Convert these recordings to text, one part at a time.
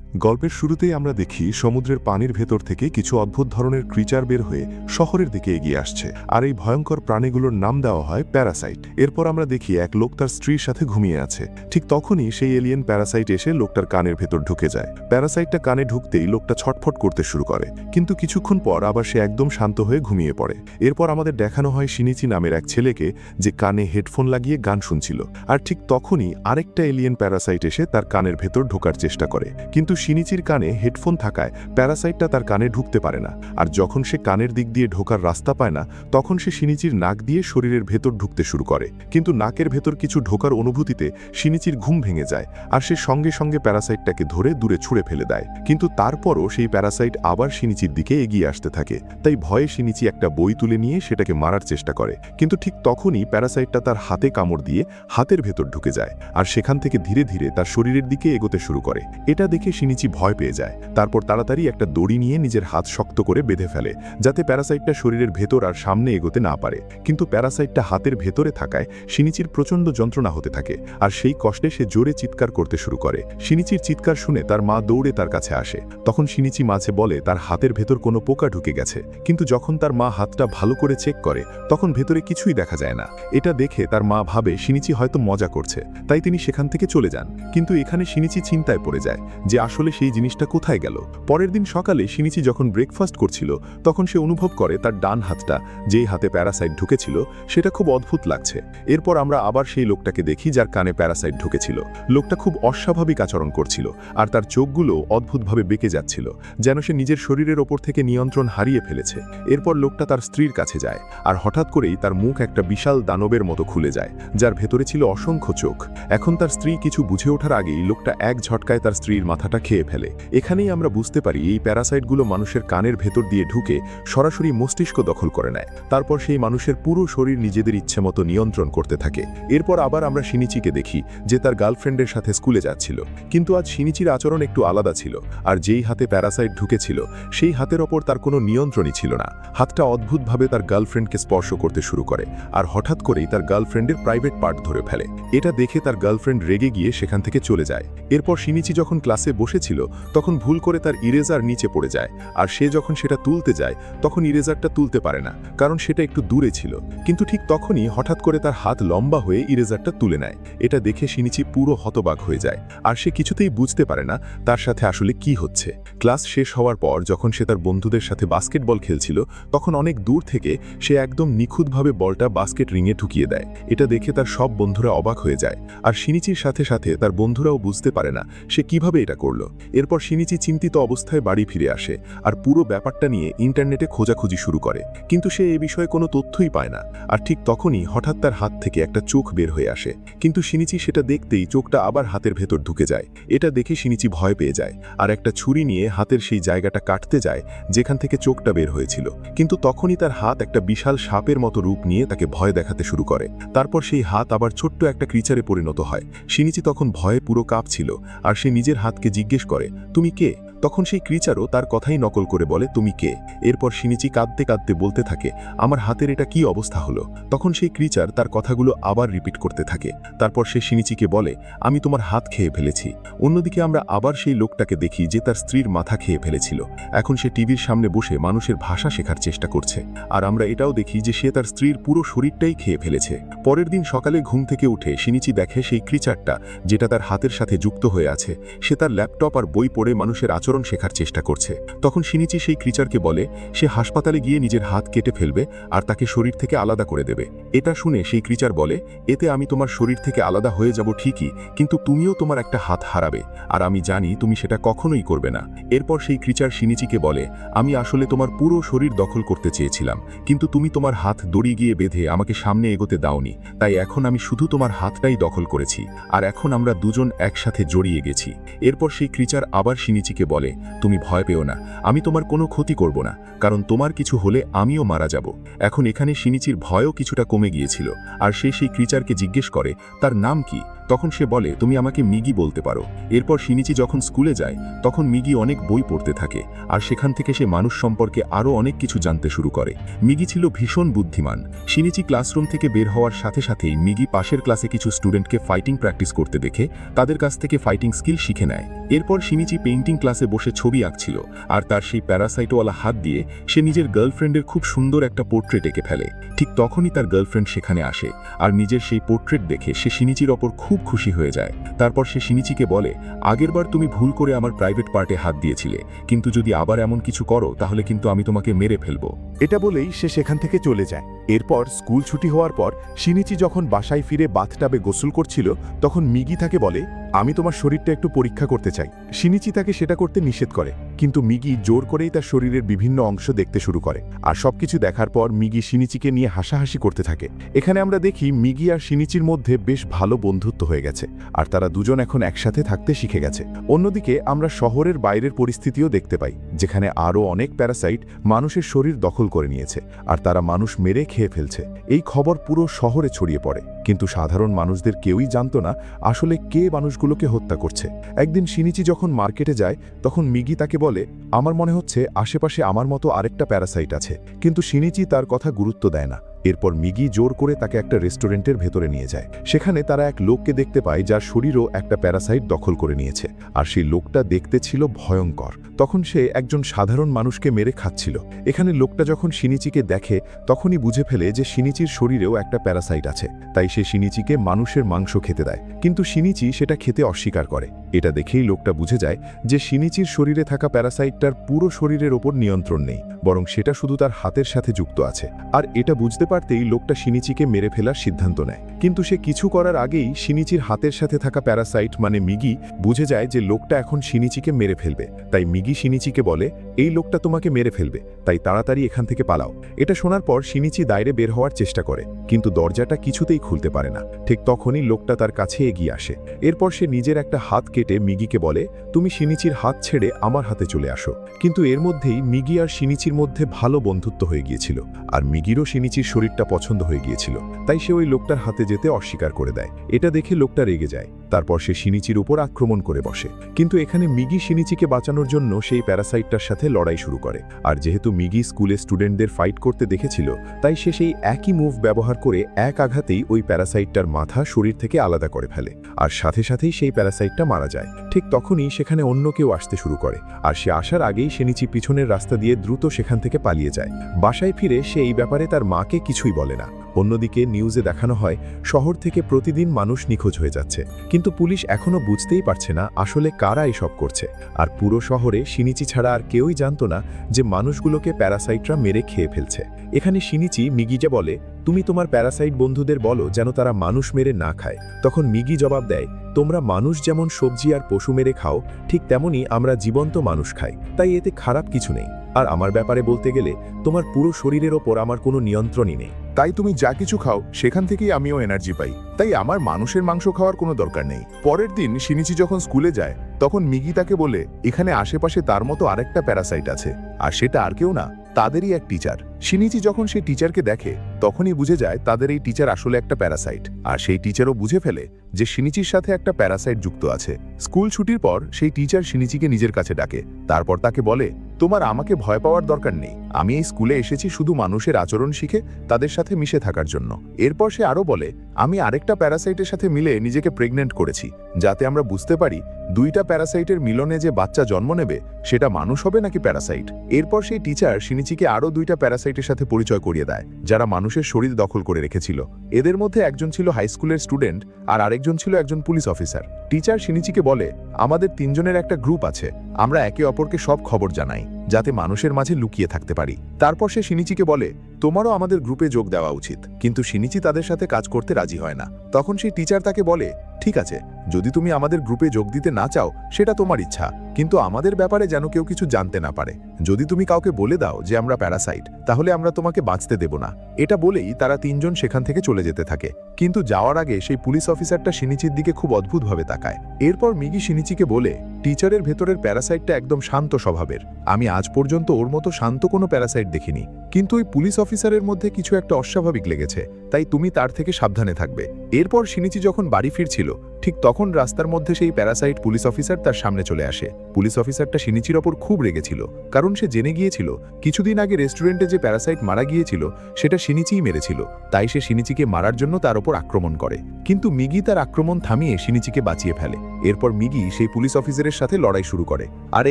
গল্পের শুরুতেই আমরা দেখি সমুদ্রের পানির ভেতর থেকে কিছু অদ্ভুত ধরনের ক্রিচার বের হয়ে শহরের দিকে এগিয়ে আসছে, আর এই ভয়ঙ্কর প্রাণীগুলোর নাম দেওয়া হয় প্যারাসাইট। এরপর আমরা দেখি এক লোক তার স্ত্রীর সাথে ঘুমিয়ে আছে। ঠিক তখনই সেই এলিয়েন প্যারাসাইট এসে লোকটার কানের ভেতর ঢুকে যায়। প্যারাসাইটটা কানে ঢুকতেই লোকটা ছটফট করতে শুরু করে, কিন্তু কিছুক্ষণ পর আবার সে একদম শান্ত হয়ে ঘুমিয়ে পড়ে। এরপর আমাদের দেখানো হয় শিনিচি নামের এক ছেলেকে, যে কানে হেডফোন লাগিয়ে গান শুনছিল। আর ঠিক তখনই আরেকটা এলিয়েন প্যারাসাইট এসে তার কানের ভেতর ঢোকার চেষ্টা করে, কিন্তু শিনিচির কানে হেডফোন থাকায় প্যারাসাইটটা তার কানে ঢুকতে পারে না। আর যখন সে কানের দিক দিয়ে ঢোকার রাস্তা পায় না, তখন সে শিনিচির নাক দিয়ে শরীরের ভেতর ঢুকতে শুরু করে। কিন্তু নাকের ভেতর কিছু ঢোকার অনুভূতিতে শিনিচির ঘুম ভেঙে যায়, আর সে সঙ্গে সঙ্গে প্যারাসাইটটাকে ধরে দূরে ছুঁড়ে ফেলে দেয়। কিন্তু তারপরও সেই প্যারাসাইট আবার শিনিচির দিকে এগিয়ে আসতে থাকে। তাই ভয়ে শিনিচি একটা বই তুলে নিয়ে সেটাকে মারার চেষ্টা করে, কিন্তু ঠিক তখনই প্যারাসাইটটা তার হাতে কামড় দিয়ে হাতের ভেতর ঢুকে যায়, আর সেখান থেকে ধীরে ধীরে তার শরীরের দিকে এগোতে শুরু করে। এটা দেখে শিনিচি ভয় পেয়ে যায়। তারপর তাড়াতাড়ি একটা দড়ি নিয়ে নিজের হাত শক্ত করে বেঁধে ফেলে, যাতে প্যারাসাইটটা শরীরের ভেতর আর সামনে এগোতে না পারে। কিন্তু প্যারাসাইটটা হাতের ভেতরে থাকায় শিনিচির প্রচণ্ড যন্ত্রণা হতে থাকে, আর সেই কষ্টে সে জোরে চিৎকার করতে শুরু করে। শিনিচির চিৎকার শুনে তার মা দৌড়ে তার কাছে আসে। তখন শিনিচি মাঝে বলে তার হাতের ভেতর কোনো পোকা ঢুকে গেছে, কিন্তু যখন তার মা হাতটা ভালো করে চেক করে, তখন ভেতরে কিছুই দেখা যায় না। এটা দেখে তার মা ভাবে শিনিচি হয়তো মজা করছে, তাই তিনি সেখান থেকে চলে যান। কিন্তু এখানে শিনিচি চিন্তায় পড়ে যায় যে আসলে সেই জিনিসটা কোথায় গেল। পরের দিন সকালে শিনিচি যখন ব্রেকফাস্ট করছিল, তখন সে অনুভব করে তার ডান হাতটা, যেই হাতে প্যারাসাইট ঢুকেছিল, সেটা খুব অদ্ভুত লাগছে। এরপর আমরা আবার সেই লোকটাকে দেখি যার কানে প্যারাসাইট ঢুকেছিল। লোকটা খুব অস্বাভাবিক আচরণ করছিল, আর তার চোখগুলো অদ্ভুতভাবে বেঁকে যাচ্ছিল, যেন সে নিজের শরীরের ওপর থেকে নিয়ন্ত্রণ হারিয়ে ফেলেছে। এরপর লোকটা তার স্ত্রীর কাছে যায়, আর হঠাৎ করেই তার মুখ একটা বিশাল দানবের মতো খুলে যায়, যার ভেতরে ছিল অসংখ্য চোখ। এখন তার স্ত্রী কিছু বুঝে ওঠার আগেই লোকটা এক ঝটকায় তার স্ত্রীর মাথাটা খেয়ে ফেলে। এখানেই আমরা বুঝতে পারি এই প্যারাসাইটগুলো মানুষের কানের ভেতর দিয়ে ঢুকে সরাসরি মস্তিষ্ক দখল করে নেয়। তারপর সেই মানুষের পুরো শরীর নিজেদের ইচ্ছে মতো নিয়ন্ত্রণ করতে থাকে। এরপর আবার আমরা শিনিচিকে দেখি যে তার গার্লফ্রেন্ডের সাথে স্কুলে যাচ্ছিল, কিন্তু আজ শিনিচির আচরণ একটু আলাদা ছিল। আর যেই হাতে প্যারাসাইট ঢুকেছিল, সেই হাতের ওপর তার কোনো নিয়ন্ত্রণই ছিল না। হাতটা অদ্ভুতভাবে তার গার্লফ্রেন্ডকে স্পর্শ করতে শুরু করে, আর হঠাৎ করেই তার গার্লফ্রেন্ডের প্রাইভেট পার্ট ধরে ফেলে। এটা দেখে তার গার্লফ্রেন্ড রেগে গিয়ে সেখান থেকে চলে যায়। এরপর শিনিচি যখন ক্লাসে বসেছিল, তখন ভুল করে তার ইরেজার নিচে পড়ে যায়, আর সে যখন সেটা তুলতে যায়, তখন ইরেজারটা তুলতে পারে না, কারণ সেটা একটু দূরে ছিল। কিন্তু ঠিক তখনই হঠাৎ করে তার হাত লম্বা হয়ে ইরেজারটা তুলে নেয়। এটা দেখে শিনিচি পুরো হতবাক হয়ে যায়, আর সে কিছুতেই বুঝতে পারে না তার সাথে আসলে কি হচ্ছে। ক্লাস শেষ হওয়ার পর যখন সে তার বন্ধুদের সাথে বাস্কেটবল খেলছিল, তখন অনেক দূর থেকে সে একদম নিখুঁতভাবে বলটা বাস্কেট রিংয়ে ঢুকিয়ে দেয়। এটা দেখে তার সব বন্ধুরা অবাক হয়ে যায়, আর শিনিচির সাথে সাথে তার বন্ধুরাও বুঝতে পারে না সে কিভাবে এটা করলো। এরপর শিনিচি চিন্তিত অবস্থায় বাড়ি ফিরে আসে, আর পুরো ব্যাপারটা নিয়ে ইন্টারনেটে খোঁজাখুঁজি শুরু করে, কিন্তু সে এ বিষয়ে কোনো তথ্যই পায় না। আর ঠিক তখনই হঠাৎ তার হাত থেকে একটা চোখ বের হয়ে আসে, কিন্তু শিনিচি সেটা দেখতেই চোখটা আবার হাতের ভেতর ঢুকে যায়। এটা দেখে শিনিচি ভয় পেয়ে যায়, আর একটা ছুরি নিয়ে হাতের সেই জায়গাটা কাটতে যায় যেখান থেকে চোখটা বের হয়েছিল। কিন্তু তখনই তার হাত একটা বিশাল সাপের মতো রূপ নিয়ে তাকে ভয় দেখাতে শুরু করে। তারপর সেই হাত আবার ছোট্ট একটা ক্রিচারে পরিণত হয়। শিনিচি তখন ভয়ে পুরো কাঁপছিল, আর সে নিজের হাতকে জিজ্ঞেস করে, তুমি কে? তখন সেই ক্রিচারও তার কথাই নকল করে বলে, তুমি কে? এরপর শিনিচি কাঁদতে কাঁদতে বলতে থাকে, আমার হাতের এটা কি অবস্থা হলো? তখন সেই ক্রিচার তার কথাগুলো আবার রিপিট করতে থাকে। তারপর সে শিনিচিকে বলে, আমি তোমার হাত খেয়ে ফেলেছি। অন্যদিকে আমরা আবার সেই লোকটাকে দেখি যে তার স্ত্রীর মাথা খেয়ে ফেলেছিল। এখন সে টিভির সামনে বসে মানুষের ভাষা শেখার চেষ্টা করছে, আর আমরা এটাও দেখি যে সে তার স্ত্রীর পুরো শরীরটাই খেয়ে ফেলেছে। পরের দিন সকালে ঘুম থেকে উঠে শিনিচি দেখে সেই ক্রিচারটা, যেটা তার হাতের সাথে যুক্ত হয়ে আছে, সে তার ল্যাপটপ আর বই পড়ে মানুষের আচরণ শেখার চেষ্টা করছে। তখন শিনিচি সেই ক্রিচারকে বলে সে হাসপাতালে গিয়ে নিজের হাত কেটে ফেলবে আর তাকে শরীর থেকে আলাদা করে দেবে। এটা শুনে সেই ক্রিচার বলে, এতে আমি তোমার শরীর থেকে আলাদা হয়ে যাব ঠিকই, কিন্তু তুমিও তোমার একটা হাত হারাবে, আর আমি জানি তুমি সেটা কখনোই করবে না। এরপর সেই ক্রিচার শিনিচিকে বলে, আমি আসলে তোমার পুরো শরীর দখল করতে চেয়েছিলাম, কিন্তু তুমি তোমার হাত দড়ি গিয়ে বেঁধে আমাকে সামনে এগোতে দাওনি, তাই এখন আমি শুধু তোমার হাতটাই দখল করেছি, আর এখন আমরা দুজন একসাথে জড়িয়ে গেছি। এরপর সেই ক্রিচার আবার শিনিচিকে বলে, তুমি ভয় পেও না, আমি তোমার কোনো ক্ষতি করব না, কারণ তোমার কিছু হলে আমিও মারা যাব। এখন এখানে শিনিচির ভয়ও কিছুটা কমে গিয়েছিল, আর সে সেই ক্রিচারকে জিজ্ঞেস করে তার নাম কি। তখন সে বলে, তুমি আমাকে মিগি বলতে পারো। এরপর শিনিচি যখন স্কুলে যায় তখন মিগি অনেক বই পড়তে থাকে, আর সেখান থেকে সে মানুষ সম্পর্কে আরও অনেক কিছু জানতে শুরু করে। মিগি ছিল ভীষণ বুদ্ধিমান। শিনিচি ক্লাসরুম থেকে বের হওয়ার সাথে সাথেই মিগি পাশের ক্লাসে কিছু স্টুডেন্টকে ফাইটিং প্র্যাকটিস করতে দেখে তাদের কাছ থেকে ফাইটিং স্কিল শিখে নেয়। এরপর শিনিচি পেইন্টিং ক্লাসে বসে ছবি আঁকছিল, আর তার সেই প্যারাসাইটওয়ালা হাত দিয়ে সে নিজের গার্লফ্রেন্ডের খুব সুন্দর একটা পোর্ট্রেট এঁকে ফেলে। ঠিক তখনই তার গার্লফ্রেন্ড সেখানে আসে, আর নিজের সেই পোর্ট্রেট দেখে সে শিনিচির ওপর খুব খুশি হয়ে যায়। তারপর সে শিনিচিকে বলে, আগেরবার তুমি ভুল করে আমার প্রাইভেট পার্টে হাত দিয়েছিলে, কিন্তু যদি আবার এমন কিছু করো তাহলে কিন্তু আমি তোমাকে মেরে ফেলবো। এটা বলেই সে সেখান থেকে চলে যায়। এরপর স্কুল ছুটি হওয়ার পর শিনিচি যখন বাসায় ফিরে বাথটাবে গোসল করছিল তখন মিগি তাকে বলে, আমি তোমার শরীরটা একটু পরীক্ষা করতে চাই। শিনিচি তাকে সেটা করতে নিষেধ করে, কিন্তু মিগি জোর করেই তার শরীরের বিভিন্ন অংশ দেখতে শুরু করে। আর সবকিছু দেখার পর মিগি শিনিচিকে নিয়ে হাসাহাসি করতে থাকে। এখানে আমরা দেখি মিগি আর শিনিচির মধ্যে বেশ ভালো বন্ধুত্ব হয়ে গেছে, আর তারা দুজন এখন একসাথে থাকতে শিখে গেছে। অন্যদিকে আমরা শহরের বাইরের পরিস্থিতিও দেখতে পাই, যেখানে আরও অনেক প্যারাসাইট মানুষের শরীর দখল করে নিয়েছে, আর তারা মানুষ মেরে খেয়ে ফেলছে। এই খবর পুরো শহরে ছড়িয়ে পড়ে, কিন্তু সাধারণ মানুষদের কেউই জানতো না আসলে কে মানুষগুলোকে হত্যা করছে। একদিন শিনিচি যখন মার্কেটে যায় তখন মিগি তাকে বলে, আমার মনে হচ্ছে আশেপাশে আমার মতো আরেকটা প্যারাসাইট আছে, কিন্তু শিনিচি তার কথা গুরুত্ব দেয় না। এরপর মিগি জোর করে তাকে একটা রেস্টুরেন্টের ভেতরে নিয়ে যায়। সেখানে তারা এক লোককে দেখতে পায় যার শরীরও একটা প্যারাসাইট দখল করে নিয়েছে, আর সেই লোকটা দেখতে ছিল ভয়ঙ্কর। তখন সে একজন সাধারণ মানুষকে মেরে খাচ্ছিল। এখানে লোকটা যখন শিনিচিকে দেখে তখনই বুঝে ফেলে যে শিনিচির শরীরেও একটা প্যারাসাইট আছে, তাই সে শিনিচিকে মানুষের মাংস খেতে দেয়, কিন্তু শিনিচি সেটা খেতে অস্বীকার করে। এটা দেখেই লোকটা বুঝে যায় যে শিনিচির শরীরে থাকা প্যারাসাইটটার পুরো শরীরের ওপর নিয়ন্ত্রণ নেই, বরং সেটা শুধু তার হাতের সাথে যুক্ত আছে। আর এটা বুঝতে পারতেই লোকটা শিনিচিকে মেরে ফেলার সিদ্ধান্ত নেয়, কিন্তু সে কিছু করার আগেই শিনিচির হাতের সাথে থাকা প্যারাসাইট মানে মিগি বুঝে যায় যে লোকটা এখন শিনিচিকে মেরে ফেলবে। তাই মিগি শিনিচিকে বলে, এই লোকটা তোমাকে মেরে ফেলবে, তাই তাড়াতাড়ি এখান থেকে পালাও। এটা শোনার পর শিনিচি বাইরে বের হওয়ার চেষ্টা করে, কিন্তু দরজাটা কিছুতেই খুলতে পারে না। ঠিক তখনই লোকটা তার কাছে এগিয়ে আসে। এরপর সে নিজের একটা হাত কেটে মিগিকে বলে, তুমি শিনিচির হাত ছেড়ে আমার হাতে চলে আসো। কিন্তু এর মধ্যেই মিগি আর শিনিচির মধ্যে ভালো বন্ধুত্ব হয়ে গিয়েছিল, আর মিগিরও শিনিচির শরীরটা পছন্দ হয়ে গিয়েছিল, তাই সে ওই লোকটার হাতে যেতে অস্বীকার করে দেয়। এটা দেখে লোকটা রেগে যায়। তারপর সে শিনিচির উপর আক্রমণ করে বসে, কিন্তু এখানে মিগি শিনিচিকে বাঁচানোর জন্য সেই প্যারাসাইটটার সাথে লড়াই শুরু করে। আর যেহেতু মিগি স্কুলে স্টুডেন্টদের ফাইট করতে দেখেছিল, তাই সে সেই একই মুভ ব্যবহার করে এক আঘাতেই ওই প্যারাসাইটটার মাথা শরীর থেকে আলাদা করে ফেলে, আর সাথে সাথেই সেই প্যারাসাইটটা মারা যায়। ঠিক তখনই সেখানে অন্য কেউ আসতে শুরু করে, আর সে আসার আগেই শিনিচি পিছনের রাস্তা দিয়ে দ্রুত সেখান থেকে পালিয়ে যায়। বাসায় ফিরে সে এই ব্যাপারে তার মাকে কিছুই বলে না। অন্যদিকে নিউজে দেখানো হয় শহর থেকে প্রতিদিন মানুষ নিখোঁজ হয়ে যাচ্ছে, কিন্তু পুলিশ এখনো বুঝতেই পারছে না আসলে কারা এসব করছে। আর পুরো শহরে শিনিচি ছাড়া আর কেউই জানতো না যে মানুষগুলোকে প্যারাসাইটরা মেরে খেয়ে ফেলছে। এখানে শিনিচি মিগিকে বলে, তুমি তোমার প্যারাসাইট বন্ধুদের বলো যেন তারা মানুষ মেরে না খায়। তখন মিগি জবাব দেয়, তোমরা মানুষ যেমন সবজি আর পশু মেরে খাও, ঠিক তেমনি আমরা জীবন্ত মানুষ খাই, তাই এতে খারাপ কিছু নেই। আর আমার ব্যাপারে বলতে গেলে তোমার পুরো শরীরের ওপর আমার কোনো নিয়ন্ত্রণই নেই, তাই তুমি যা কিছু খাও সেখান থেকেই আমিও এনার্জি পাই, তাই আমার মানুষের মাংস খাওয়ার কোনো দরকার নেই। পরের দিন শিনিচি যখন স্কুলে যায় তখন মিগি তাকে বলে, এখানে আশেপাশে তার মতো আরেকটা প্যারাসাইট আছে, আর সেটা আর কেউ না, তাদেরই এক টিচার। শিনিচি যখন সেই টিচারকে দেখে তখনই বুঝে যায় তাদের এই টিচার আসলে একটা প্যারাসাইট, আর সেই টিচারও বুঝে ফেলে যে শিনিচির সাথে একটা প্যারাসাইট যুক্ত আছে। স্কুল ছুটির পর সেই টিচার শিনিচিকে নিজের কাছে ডাকে, তারপর তাকে বলে, তোমার আমাকে ভয় পাওয়ার দরকার নেই, আমি এই স্কুলে এসেছি শুধু মানুষের আচরণ শিখে তাদের সাথে মিশে থাকার জন্য। এরপর সে আরও বলে, আমি আরেকটা প্যারাসাইটের সাথে মিলে নিজেকে প্রেগনেন্ট করেছি, যাতে আমরা বুঝতে পারি দুইটা প্যারাসাইটের মিলনে যে বাচ্চা জন্ম নেবে সেটা মানুষ হবে নাকি প্যারাসাইট। এরপর সেই টিচার শিনিচিকে আরও দুইটা প্যারাসাইটের সাথে পরিচয় করিয়ে দেয়, যারা মানুষের শরীর দখল করে রেখেছিল। এদের মধ্যে একজন ছিল হাই স্কুলের স্টুডেন্ট, আর আরেকজন ছিল একজন পুলিশ অফিসার। টিচার শিনিচিকে বলে, আমাদের তিনজনের একটা গ্রুপ আছে, আমরা একে অপরকে সব খবর জানাই, যাতে মানুষের মাঝে লুকিয়ে থাকতে পারি। তারপর সে শিনিচিকে বলে, তোমারও আমাদের গ্রুপে যোগ দেওয়া উচিত, কিন্তু শিনিচি তাদের সাথে কাজ করতে রাজি হয় না। তখন সেই টিচার তাকে বলে, ঠিক আছে, যদি তুমি আমাদের গ্রুপে যোগ দিতে না চাও সেটা তোমার ইচ্ছা, কিন্তু আমাদের ব্যাপারে যেন কেউ কিছু জানতে না পারে। যদি তুমি কাউকে বলে দাও যে আমরা প্যারাসাইট, তাহলে আমরা তোমাকে বাঁচতে দেব না। এটা বলেই তারা তিনজন সেখান থেকে চলে যেতে থাকে, কিন্তু যাওয়ার আগে সেই পুলিশ অফিসারটা শিনিচির দিকে খুব অদ্ভুতভাবে তাকায়। এরপর মিগি শিনিচিকে বলে, টিচারের ভেতরের প্যারাসাইটটা একদম শান্ত স্বভাবের, আমি আজ পর্যন্ত ওর মতো শান্ত কোনো প্যারাসাইট দেখিনি, কিন্তু ওই পুলিশ অফিসারের মধ্যে কিছু একটা অস্বাভাবিক লেগেছে, তাই তুমি তার থেকে সাবধানে থাকবে। এরপর শিনিচি যখন বাড়ি ফিরছিল ঠিক ঠিক তখন রাস্তার মধ্যে সেই প্যারাসাইট পুলিশ অফিসার তার সামনে চলে আসে। পুলিশ অফিসারটা শিনিচির ওপর খুব রেগেছিল, কারণ সে জেনে গিয়েছিল কিছুদিন আগে রেস্টুরেন্টে যে প্যারাসাইট মারা গিয়েছিল সেটা শিনিচিই মেরেছিল। তাই সে শিনিচিকে মারার জন্য তার ওপর আক্রমণ করে, কিন্তু মিগি তার আক্রমণ থামিয়ে শিনিচিকে বাঁচিয়ে ফেলে। এরপর মিগি সেই পুলিশ অফিসারের সাথে লড়াই শুরু করে, আর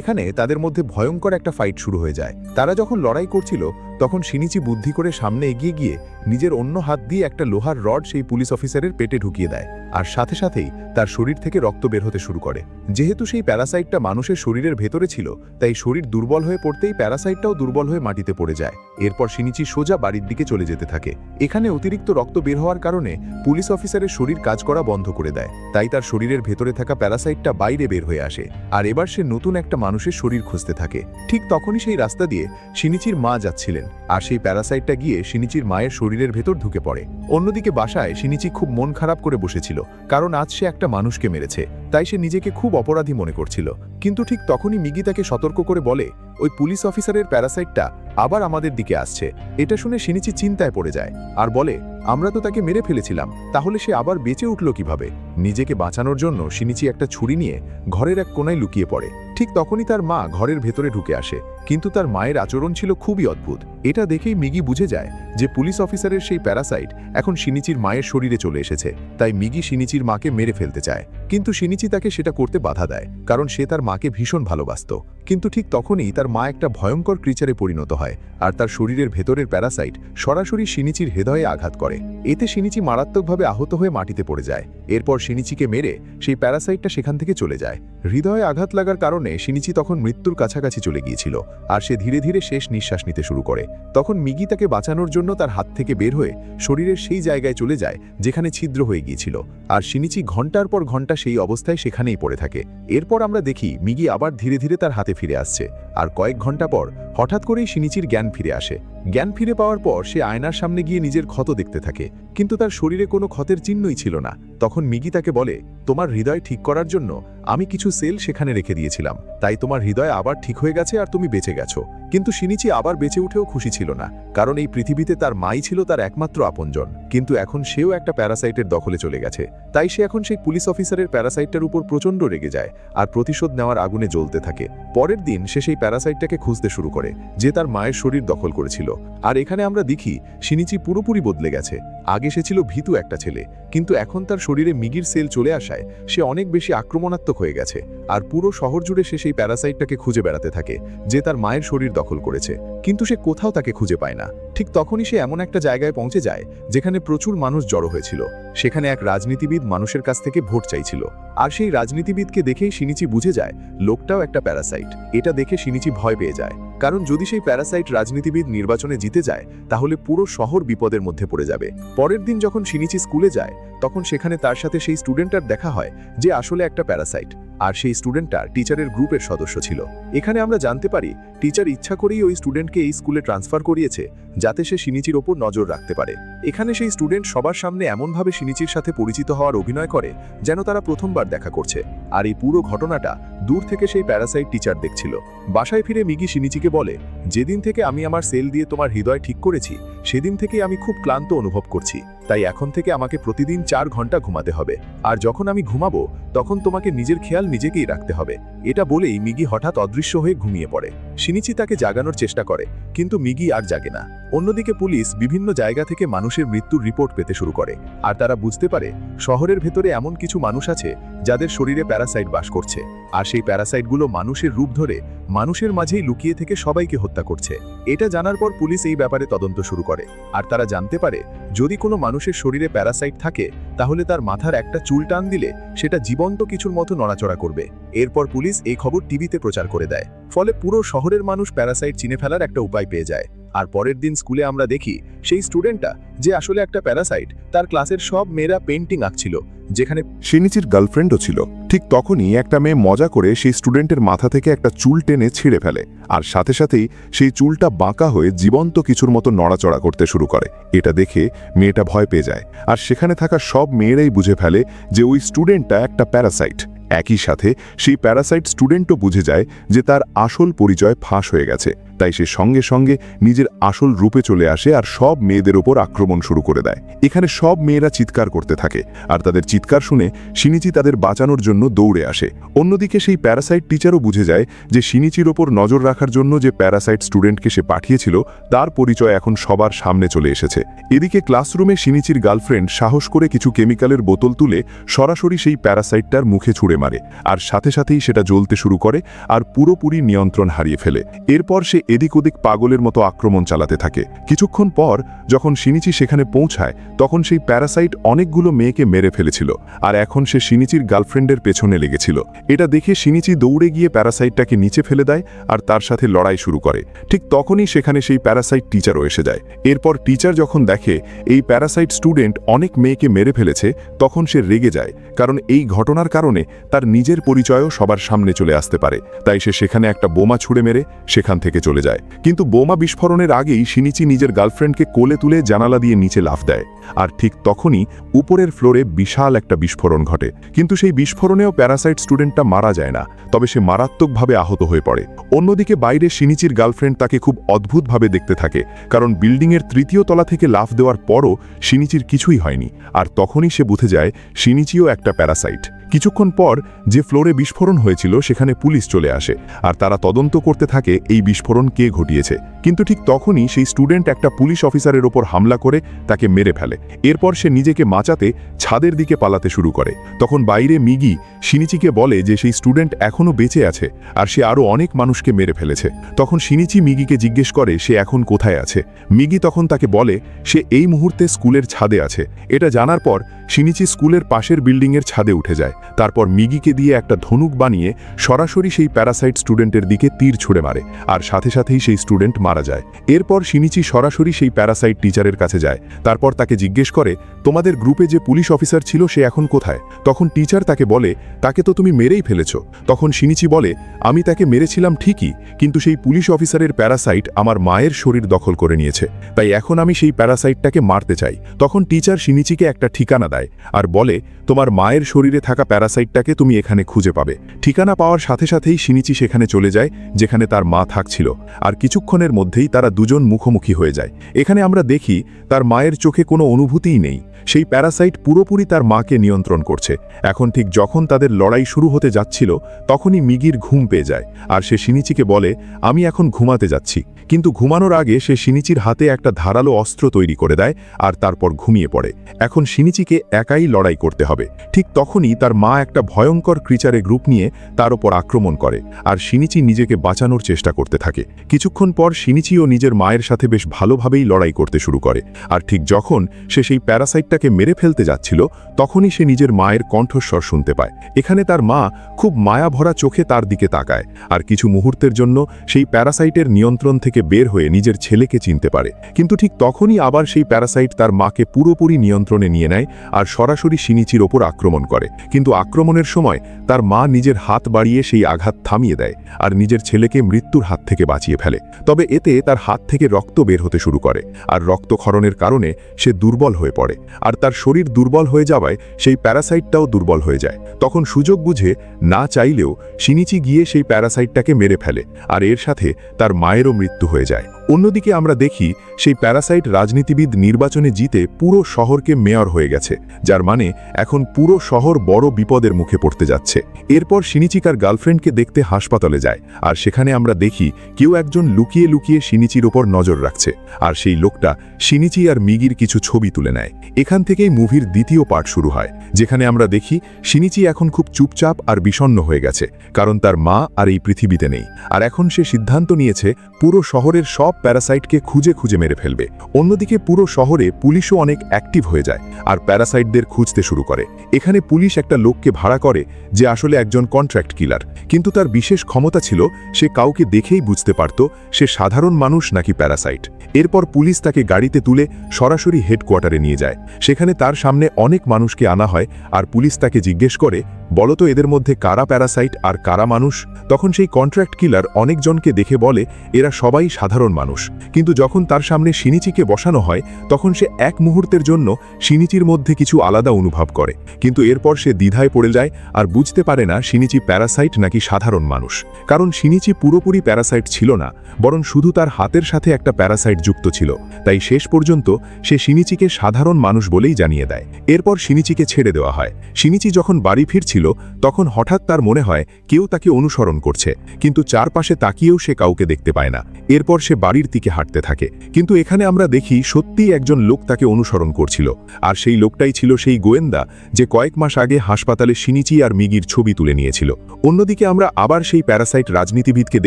এখানে তাদের মধ্যে ভয়ঙ্কর একটা ফাইট শুরু হয়ে যায়। তারা যখন লড়াই করছিল তখন শিনিচি বুদ্ধি করে সামনে এগিয়ে গিয়ে নিজের অন্য হাত দিয়ে একটা লোহার রড সেই পুলিশ অফিসারের পেটে ঢুকিয়ে দেয়, আর সাথে সাথেই তার শরীর থেকে রক্ত বের হতে শুরু করে। যেহেতু সেই প্যারাসাইটটা মানুষের শরীরের ভেতরে ছিল, তাই শরীর দুর্বল হয়ে পড়তেই প্যারাসাইটটাও দুর্বল হয়ে মাটিতে পড়ে যায়। এরপর শিনিচি সোজা বাড়ির দিকে চলে যেতে থাকে। এখানে অতিরিক্ত রক্ত বের হওয়ার কারণে পুলিশ অফিসারের শরীর কাজ করা বন্ধ করে দেয়, তাই তার শরীরের ভেতরে থাকা প্যারাসাইটটা বাইরে বের হয়ে আসে, আর এবার সে নতুন একটা মানুষের শরীর খুঁজতে থাকে। ঠিক তখনই সেই রাস্তা দিয়ে শিনিচির মা যাচ্ছিলেন, আর সেই প্যারাসাইটটা গিয়ে শিনিচির মায়ের শরীরের ভেতর ঢুকে পড়ে। অন্যদিকে বাসায় শিনিচি খুব মন খারাপ করে বসেছিল, কারণ আজ সে একটা মানুষকে মেরেছে, তাই সে নিজেকে খুব অপরাধী মনে করছিল। কিন্তু ঠিক তখনই মিগি তাকে সতর্ক করে বলে, ওই পুলিশ অফিসারের প্যারাসাইটটা আবার আমাদের দিকে আসছে। এটা শুনে শিনিচি চিন্তায় পড়ে যায় আর বলে, আমরা তো তাকে মেরে ফেলেছিলাম, তাহলে সে আবার বেঁচে উঠল কিভাবে? নিজেকে বাঁচানোর জন্য শিনিচি একটা ছুরি নিয়ে ঘরের এক কোণায় লুকিয়ে পড়ে। ঠিক তখনই তার মা ঘরের ভেতরে ঢুকে আসে, কিন্তু তার মায়ের আচরণ ছিল খুবই অদ্ভুত। এটা দেখেই মিগি বুঝে যায় যে পুলিশ অফিসারের সেই প্যারাসাইট এখন শিনিচির মায়ের শরীরে চলে এসেছে। তাই মিগি শিনিচির মাকে মেরে ফেলতে চায়, কিন্তু শিনিচি তাকে সেটা করতে বাধা দেয়, কারণ সে তার মাকে ভীষণ ভালোবাসত। কিন্তু ঠিক তখনই তার মা একটা ভয়ঙ্কর ক্রিচারে পরিণত হয়, আর তার শরীরের ভেতরের প্যারাসাইট সরাসরি শিনিচির হৃদয়ে আঘাত করে। এতে শিনিচি মারাত্মকভাবে আহত হয়ে মাটিতে পড়ে যায়। এরপর শিনিচিকে মেরে সেই প্যারাসাইটটা সেখান থেকে চলে যায়। হৃদয়ে আঘাত লাগার কারণে শিনিচি তখন মৃত্যুর কাছাকাছি চলে গিয়েছিল, আর সে ধীরে ধীরে শেষ নিঃশ্বাস নিতে শুরু করে। তখন মিগি তাকে বাঁচানোর জন্য তার হাত থেকে বের হয়ে শরীরের সেই জায়গায় চলে যায় যেখানে ছিদ্র হয়ে গিয়েছিল, আর শিনিচি ঘন্টার পর ঘন্টা সেই অবস্থায় সেখানেই পড়ে থাকে। এরপর আমরা দেখি মিগি আবার ধীরে ধীরে তার হাতে ফিরে আসছে, আর কয়েক ঘন্টা পর হঠাৎ করেই শিনিচির জ্ঞান ফিরে আসে। জ্ঞান ফিরে পাওয়ার পর সে আয়নার সামনে গিয়ে নিজের ক্ষত দেখতে থাকে, কিন্তু তার শরীরে কোনো ক্ষতের চিহ্নই ছিল না। তখন মিগি তাকে বলে, তোমার হৃদয় ঠিক করার জন্য আমি কিছু সেল সেখানে রেখে দিয়েছিলাম, তাই তোমার হৃদয় আবার ঠিক হয়ে গেছে আর তুমি বেঁচে গেছো। কিন্তু শিনিচি আবার বেঁচে উঠেও খুশি ছিল না, কারণ এই পৃথিবীতে তার মাই ছিল তার একমাত্র আপনজন, কিন্তু এখন সেও একটা প্যারাসাইটের দখলে চলে গেছে। তাই সে এখন সেই পুলিশ অফিসারের প্যারাসাইটটার উপর প্রচণ্ড রেগে যায়, আর প্রতিশোধ নেওয়ার আগুনে জ্বলতে থাকে। পরের দিন সে সেই প্যারাসাইটটাকে খুঁজতে শুরু করে, যে তার মায়ের শরীর দখল করেছিল। আর এখানে আমরা দেখি শিনিচি পুরোপুরি বদলে গেছে। আগে সে ছিল ভীতু একটা ছেলে, কিন্তু এখন তার শরীরে মিগির সেল চলে আসায় সে অনেক বেশি আক্রমণাত্মক হয়ে গেছে, আর পুরো শহর জুড়ে সে সেই প্যারাসাইটটাকে খুঁজে বেড়াতে থাকে, যে তার মায়ের শরীর দখল করেছে। কিন্তু সে কোথাও তাকে খুঁজে পায় না। ঠিক তখনই সে এমন একটা জায়গায় পৌঁছে যায় যেখানে প্রচুর মানুষ জড়ো হয়েছিল। সেখানে এক রাজনীতিবিদ মানুষের কাছ থেকে ভোট চাইছিল, আর সেই রাজনীতিবিদকে দেখেই শিনিচি বুঝে যায় লোকটাও একটা প্যারাসাইট। এটা দেখে শিনিচি ভয় পেয়ে যায়, কারণ যদি সেই প্যারাসাইট রাজনীতিবিদ নির্বাচনে জিতে যায় তাহলে পুরো শহর বিপদের মধ্যে পড়ে যাবে। পরের দিন যখন শিনিচি স্কুলে যায় তখন সেখানে তার সাথে সেই স্টুডেন্টটার দেখা হয় যে আসলে একটা প্যারাসাইট, আর সেই স্টুডেন্টটা টিচারের গ্রুপের সদস্য ছিল। এখানে আমরা জানতে পারি টিচার ইচ্ছা করেই ওই স্টুডেন্টকে এই স্কুলে ট্রান্সফার করিয়েছে যাতে সে শিনিচির ওপর নজর রাখতে পারে। এখানে সেই স্টুডেন্ট সবার সামনে এমনভাবে শিনিচির সাথে পরিচিত হওয়ার অভিনয় করে যেন তারা প্রথমবার দেখা করছে, আর এই পুরো ঘটনাটা দূর থেকে সেই প্যারাসাইট টিচার দেখছিল। বাসায় ফিরে মিগি শিনিচিকে বলে, যেদিন থেকে আমি আমার সেল দিয়ে তোমার হৃদয় ঠিক করেছি সেদিন থেকে আমি খুব ক্লান্ত অনুভব করছি, তাই এখন থেকে আমাকে প্রতিদিন 4 ঘন্টা ঘুমাতে হবে, আর যখন আমি ঘুমাবো তখন তোমাকে নিজের খেয়াল নিজেকেই রাখতে হবে। এটা বলেই মিগি হঠাৎ অদৃশ্য হয়ে ঘুমিয়ে পড়ে। শিনিচি তাকে জাগানোর চেষ্টা করে, কিন্তু মিগি আর জাগে না। অন্যদিকে পুলিশ বিভিন্ন জায়গা থেকে মানুষের মৃত্যুর রিপোর্ট পেতে শুরু করে, আর তারা বুঝতে পারে শহরের ভেতরে এমন কিছু মানুষ আছে যাদের শরীরে প্যারাসাইট বাস করছে, আর সেই প্যারাসাইটগুলো মানুষের রূপ ধরে মানুষের মাঝেই লুকিয়ে থেকে সবাইকে হত্যা করছে। এটা জানার পর পুলিশ এই ব্যাপারে তদন্ত শুরু করে, আর তারা জানতে পারে যদি কোনো মানুষের শরীরে প্যারাসাইট থাকে তাহলে তার মাথার একটা চুল টান দিলে সেটা জীবন্ত কিছুর মতো নড়াচড়া করবে। এরপর পুলিশ এই খবর টিভিতে প্রচার করে দেয়, ফলে পুরো শহরের মানুষ প্যারাসাইট চিনে ফেলার একটা উপায় পেয়ে যায়। আর পরের দিন স্কুলে আমরা দেখি সেই স্টুডেন্টটা যে আসলে একটা প্যারাসাইট, তার ক্লাসের সব মেয়েরা পেন্টিং আঁকছিল যেখানে শিনিচির গার্লফ্রেন্ডও ছিল। ঠিক তখনই একটা মেয়ে মজা করে সেই স্টুডেন্টের মাথা থেকে একটা চুল টেনে ছিঁড়ে ফেলে, আর সাথে সাথেই সেই চুলটা বাঁকা হয়ে জীবন্ত কিছুর মতো নড়াচড়া করতে শুরু করে। এটা দেখে মেয়েটা ভয় পেয়ে যায়, আর সেখানে থাকা সব মেয়েরাই বুঝে ফেলে যে ওই স্টুডেন্টটা একটা প্যারাসাইট। একই সাথে সেই প্যারাসাইট স্টুডেন্টও বুঝে যায় যে তার আসল পরিচয় ফাঁস হয়ে গেছে, তাই সে সঙ্গে সঙ্গে নিজের আসল রূপে চলে আসে আর সব মেয়েদের ওপর আক্রমণ শুরু করে দেয়। এখানে সব মেয়েরা চিৎকার করতে থাকে, আর তাদের চিৎকার শুনে শিনিচি তাদের বাঁচানোর জন্য দৌড়ে আসে। অন্যদিকে সেই প্যারাসাইট টিচারও বুঝে যায় যে শিনিচির ওপর নজর রাখার জন্য যে প্যারাসাইট স্টুডেন্টকে সে পাঠিয়েছিল তার পরিচয় এখন সবার সামনে চলে এসেছে। এদিকে ক্লাসরুমে শিনিচির গার্লফ্রেন্ড সাহস করে কিছু কেমিক্যালের বোতল তুলে সরাসরি সেই প্যারাসাইটটার মুখে ছুঁড়ে মারে, আর সাথে সাথেই সেটা জ্বলতে শুরু করে আর পুরোপুরি নিয়ন্ত্রণ হারিয়ে ফেলে। এরপর সে এদিক ওদিক পাগলের মতো আক্রমণ চালাতে থাকে। কিছুক্ষণ পর যখন শিনিচি সেখানে পৌঁছায় তখন সেই প্যারাসাইট অনেকগুলো মেয়েকে মেরে ফেলেছিল, আর এখন সে শিনিচির গার্লফ্রেন্ডের পেছনে লেগেছিল। এটা দেখে শিনিচি দৌড়ে গিয়ে প্যারাসাইটটাকে নিচে ফেলে দেয় আর তার সাথে লড়াই শুরু করে। ঠিক তখনই সেখানে সেই প্যারাসাইট টিচারও এসে যায়। এরপর টিচার যখন দেখে এই প্যারাসাইট স্টুডেন্ট অনেক মেয়েকে মেরে ফেলেছে তখন সে রেগে যায়, কারণ এই ঘটনার কারণে তার নিজের পরিচয়ও সবার সামনে চলে আসতে পারে। তাই সে সেখানে একটা বোমা ছুঁড়ে মেরে সেখান থেকে চলে যায়। কিন্তু বোমা বিস্ফোরণের আগেই শিনিচি নিজের গার্লফ্রেন্ডকে কোলে তুলে জানালা দিয়ে নিচে লাফ দেয়, আর ঠিক তখনই উপরের ফ্লোরে বিশাল একটা বিস্ফোরণ ঘটে। কিন্তু সেই বিস্ফোরণেও প্যারাসাইট স্টুডেন্টটা মারা যায় না, তবে সে মারাত্মকভাবে আহত হয়ে পড়ে। অন্যদিকে বাইরে শিনিচির গার্লফ্রেন্ড তাকে খুব অদ্ভুতভাবে দেখতে থাকে, কারণ বিল্ডিংয়ের ৩য় তলা থেকে লাফ দেওয়ার পরও শিনিচির কিছুই হয়নি। আর তখনই সে বুঝে যায় শিনিচিও একটা প্যারাসাইট। কিছুক্ষণ পর যে ফ্লোরে বিস্ফোরণ হয়েছিল সেখানে পুলিশ চলে আসে, আর তারা তদন্ত করতে থাকে এই বিস্ফোরণ কে ঘটিয়েছে। কিন্তু ঠিক তখনই সেই স্টুডেন্ট একটা পুলিশ অফিসারের ওপর হামলা করে তাকে মেরে ফেলে। এরপর সে নিজেকে বাঁচাতে ছাদের দিকে পালাতে শুরু করে। তখন বাইরে মিগি শিনিচিকে বলে যে সেই স্টুডেন্ট এখনও বেঁচে আছে আর সে আরও অনেক মানুষকে মেরে ফেলেছে। তখন শিনিচি মিগিকে জিজ্ঞেস করে সে এখন কোথায় আছে। মিগি তখন তাকে বলে সে এই মুহূর্তে স্কুলের ছাদে আছে। এটা জানার পর শিনিচি স্কুলের পাশের বিল্ডিংয়ের ছাদে উঠে যায়। তারপর মিগিকে দিয়ে একটা ধনুক বানিয়ে সরাসরি সেই প্যারাসাইট স্টুডেন্টের দিকে তীর ছুঁড়ে মারে, আর সাথে সাথেই সেই স্টুডেন্ট মারা যায়। এরপর শিনিচি সরাসরি সেই প্যারাসাইট টিচারের কাছে যায়। তারপর তাকে জিজ্ঞেস করে তোমাদের গ্রুপে যে পুলিশ অফিসার ছিল সে এখন কোথায়। তখন টিচার তাকে বলে তাকে তো তুমি মেরেই ফেলেছ। তখন শিনিচি বলে আমি তাকে মেরেছিলাম ঠিকই, কিন্তু সেই পুলিশ অফিসারের প্যারাসাইট আমার মায়ের শরীর দখল করে নিয়েছে, তাই এখন আমি সেই প্যারাসাইটটাকে মারতে চাই। তখন টিচার শিনিচিকে একটা ঠিকানা দেয় আর বলে তোমার মায়ের শরীরে থাকা প্যারাসাইটটাকে তুমি এখানে খুঁজে পাবে। ঠিকানা পাওয়ার সাথে সাথেই শিনিচি সেখানে চলে যায় যেখানে তার মা থাকছিল, আর কিছুক্ষণের মধ্যেই তারা দুজন মুখোমুখি হয়ে যায়। এখানে আমরা দেখি তার মায়ের চোখে কোনো অনুভূতিই নেই। সেই প্যারাসাইট পুরোপুরি তার মাকে নিয়ন্ত্রণ করছে। এখন ঠিক যখন তাদের লড়াই শুরু হতে যাচ্ছিল তখনই মিগির ঘুম পেয়ে যায়, আর সে শিনিচিকে বলে আমি এখন ঘুমাতে যাচ্ছি। কিন্তু ঘুমানোর আগে সে শিনিচির হাতে একটা ধারালো অস্ত্র তৈরি করে দেয় আর তারপর ঘুমিয়ে পড়ে। এখন শিনিচিকে একাই লড়াই করতে হবে। ঠিক তখনই তার মা একটা ভয়ঙ্কর ক্রিচারে গ্রুপ নিয়ে তার ওপর আক্রমণ করে, আর শিনিচি নিজেকে বাঁচানোর চেষ্টা করতে থাকে। কিছুক্ষণ পর শিনিচিও নিজের মায়ের সাথে বেশ ভালোভাবেই লড়াই করতে শুরু করে, আর ঠিক যখন সে সেই প্যারাসাইটটাকে মেরে ফেলতে যাচ্ছিল তখনই সে নিজের মায়ের কণ্ঠস্বর শুনতে পায়। এখানে তার মা খুব মায়া ভরা চোখে তার দিকে তাকায়, আর কিছু মুহূর্তের জন্য সেই প্যারাসাইটের নিয়ন্ত্রণ থেকে বের হয়ে নিজের ছেলেকে চিনতে পারে। কিন্তু ঠিক তখনই আবার সেই প্যারাসাইট তার মাকে পুরোপুরি নিয়ন্ত্রণে নিয়ে নেয় আর সরাসরি শিনিচির ওপর আক্রমণ করে। কিন্তু আক্রমণের সময় তার মা নিজের হাত বাড়িয়ে সেই আঘাত থামিয়ে দেয় আর নিজের ছেলেকে মৃত্যুর হাত থেকে বাঁচিয়ে ফেলে। তবে এতে তার হাত থেকে রক্ত বের হতে শুরু করে, আর রক্তক্ষরণের কারণে সে দুর্বল হয়ে পড়ে, আর তার শরীর দুর্বল হয়ে যাওয়ায় সেই প্যারাসাইটটাও দুর্বল হয়ে যায়। তখন সুযোগ বুঝে না চাইলেও শিনিচি গিয়ে সেই প্যারাসাইটটাকে মেরে ফেলে, আর এর সাথে তার মায়েরও মৃত্যু হয়ে যায়। অন্যদিকে আমরা দেখি সেই প্যারাসাইট রাজনীতিবিদ নির্বাচনে জিতে পুরো শহরকে মেয়র হয়ে গেছে, যার মানে এখন পুরো শহর বড় বিপদের মুখে পড়তে যাচ্ছে। এরপর শিনিচিকার গার্লফ্রেন্ডকে দেখতে হাসপাতালে যায়, আর সেখানে আমরা দেখি কেউ একজন লুকিয়ে লুকিয়ে শিনিচির ওপর নজর রাখছে, আর সেই লোকটা শিনিচি আর মিগির কিছু ছবি তুলে নেয়। এখান থেকেই মুভির দ্বিতীয় পার্ট শুরু হয়, যেখানে আমরা দেখি শিনিচি এখন খুব চুপচাপ আর বিষণ্ণ হয়ে গেছে, কারণ তার মা আর এই পৃথিবীতে নেই। আর এখন সে সিদ্ধান্ত নিয়েছে পুরো শহরের সব প্যারাসাইটকে খুঁজে খুঁজে মেরে ফেলবে। অন্যদিকে পুরো শহরে পুলিশও অনেক অ্যাক্টিভ হয়ে যায় আর প্যারাসাইটদের খুঁজতে শুরু করে। এখানে পুলিশ একটা লোককে ভাড়া করে যে আসলে একজন কন্ট্রাক্ট কিলার, কিন্তু তার বিশেষ ক্ষমতা ছিল সে কাউকে দেখেই বুঝতে পারত সে সাধারণ মানুষ নাকি প্যারাসাইট। এরপর পুলিশ তাকে গাড়িতে তুলে সরাসরি হেডকোয়ার্টারে নিয়ে যায়। সেখানে তার সামনে অনেক মানুষকে আনা হয়, আর পুলিশ তাকে জিজ্ঞেস করে বলতো এদের মধ্যে কারা প্যারাসাইট আর কারা মানুষ। তখন সেই কন্ট্রাক্ট কিলার অনেকজনকে দেখে বলে এরা সবাই সাধারণ মানুষ। মানুষ, কিন্তু যখন তার সামনে শিনিচিকে বসানো হয় তখন সে এক মুহূর্তের জন্য শিনিচির মধ্যে কিছু আলাদা অনুভব করে, কিন্তু এরপর সে দ্বিধায় পড়ে যায় আর বুঝতে পারে না শিনিচি প্যারাসাইট নাকি সাধারণ মানুষ। কারণ শিনিচি পুরোপুরি প্যারাসাইট ছিল না, বরং শুধু তার হাতের সাথে একটা প্যারাসাইট যুক্ত ছিল। তাই শেষ পর্যন্ত সে শিনিচিকে সাধারণ মানুষ বলেই জানিয়ে দেয়। এরপর শিনিচিকে ছেড়ে দেওয়া হয়। শিনিচি যখন বাড়ি ফিরছিল তখন হঠাৎ তার মনে হয় কেউ তাকে অনুসরণ করছে, কিন্তু চারপাশে তাকিয়েও সে কাউকে দেখতে পায় না। এরপর সে বাড়ির দিকে হাঁটতে থাকে, কিন্তু এখানে আমরা দেখি সত্যিই একজন লোক তাকে অনুসরণ করছিল, আর সেই লোকটাই ছিল সেই গোয়েন্দা যে কয়েক মাস আগে হাসপাতালে শিনিচি আর মিগির ছবি তুলে নিয়েছিল। অন্যদিকে আমরা আবার সেই প্যারাসাইট রাজনীতিবিদকে